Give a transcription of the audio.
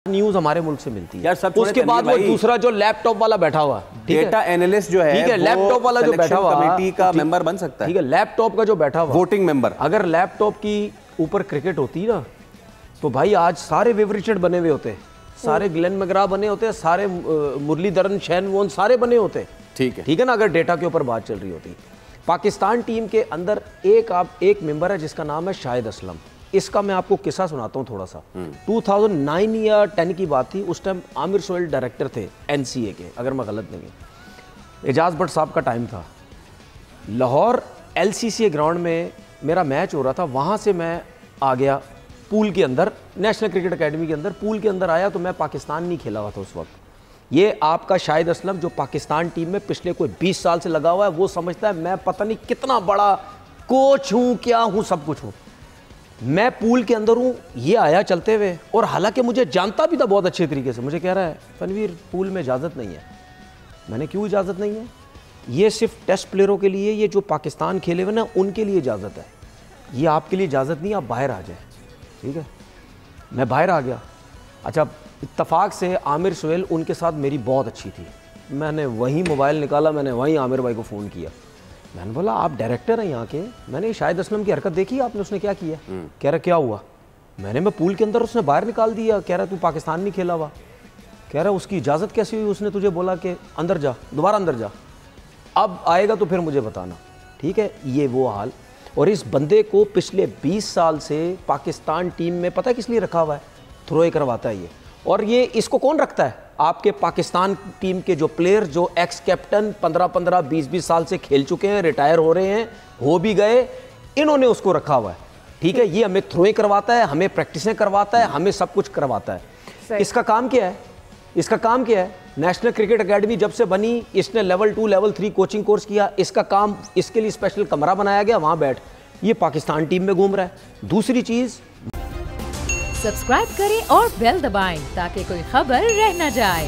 News हमारे मुल्क से मिलती है यार। सब उसके बाद वो दूसरा जो लैपटॉप वाला बैठा हुआ डेटा एनालिस्ट जो है, ठीक है, लैपटॉप वाला जो बैठा हुआ कमेटी का मेंबर बन सकता है, ठीक है, लैपटॉप का जो बैठा हुआ वोटिंग मेंबर। अगर लैपटॉप की ऊपर क्रिकेट होती ना तो भाई आज सारे विव रिचर्ड बने हुए होते, सारे ग्लेन मैग्रा बने होते, सारे मुरलीधरन, शैन वॉर्न सारे बने होते। ठीक है ना, अगर डेटा के ऊपर बात चल रही होती। पाकिस्तान टीम के अंदर एक मेंबर है जिसका नाम है शाहिद असलम। इसका मैं आपको किस्सा सुनाता हूँ थोड़ा सा। 2009 या 10 की बात थी। उस टाइम आमिर सोहेल डायरेक्टर थे एनसीए के, अगर मैं गलत नहीं हूँ। एजाज भट्ट साहब का टाइम था। लाहौर एलसीसी ग्राउंड में मेरा मैच हो रहा था। वहाँ से मैं आ गया पूल के अंदर, नेशनल क्रिकेट अकेडमी के अंदर, पूल के अंदर आया तो मैं पाकिस्तान नहीं खेला हुआ था उस वक्त। ये आपका शाहिद असलम जो पाकिस्तान टीम में पिछले कोई 20 साल से लगा हुआ है, वो समझता है मैं पता नहीं कितना बड़ा कोच हूँ, क्या हूँ, सब कुछ हूँ। मैं पूल के अंदर हूँ, ये आया चलते हुए, और हालांकि मुझे जानता भी था बहुत अच्छे तरीके से। मुझे कह रहा है तनवीर पूल में इजाज़त नहीं है। मैंने क्यों इजाज़त नहीं है? ये सिर्फ टेस्ट प्लेयरों के लिए, ये जो पाकिस्तान खेले हुए ना उनके लिए इजाज़त है, ये आपके लिए इजाज़त नहीं, आप बाहर आ जाए। ठीक है, मैं बाहर आ गया। अच्छा, इत्तफाक से आमिर सोहेल उनके साथ मेरी बहुत अच्छी थी। मैंने वहीं मोबाइल निकाला, मैंने वहीं आमिर भाई को फ़ोन किया। मैंने बोला आप डायरेक्टर हैं यहाँ के, मैंने शाहिद असलम की हरकत देखी आपने, उसने क्या किया? कह रहा क्या हुआ? मैं पूल के अंदर, उसने बाहर निकाल दिया। कह रहा तू पाकिस्तान नहीं खेला हुआ। कह रहा उसकी इजाज़त कैसी हुई? उसने तुझे बोला कि अंदर जा, दोबारा अंदर जा, अब आएगा तो फिर मुझे बताना। ठीक है, ये वो हाल। और इस बंदे को पिछले 20 साल से पाकिस्तान टीम में पता है किस लिए रखा हुआ है? थ्रो करवाता है ये। और ये इसको कौन रखता है? आपके पाकिस्तान टीम के जो प्लेयर, जो एक्स कैप्टन 15-15, 20-20 साल से खेल चुके हैं, रिटायर हो रहे हैं, हो भी गए, इन्होंने उसको रखा हुआ है। ठीक है, ये हमें थ्रो करवाता है, हमें प्रैक्टिसें करवाता है, हमें सब कुछ करवाता है। इसका काम क्या है? इसका काम क्या है? नेशनल क्रिकेट अकेडमी जब से बनी, इसने लेवल 2, लेवल 3 कोचिंग कोर्स किया। इसका काम, इसके लिए स्पेशल कमरा बनाया गया, वहां बैठ ये पाकिस्तान टीम में घूम रहा है। दूसरी चीज, सब्सक्राइब करें और बेल दबाएं ताकि कोई खबर रह न जाए।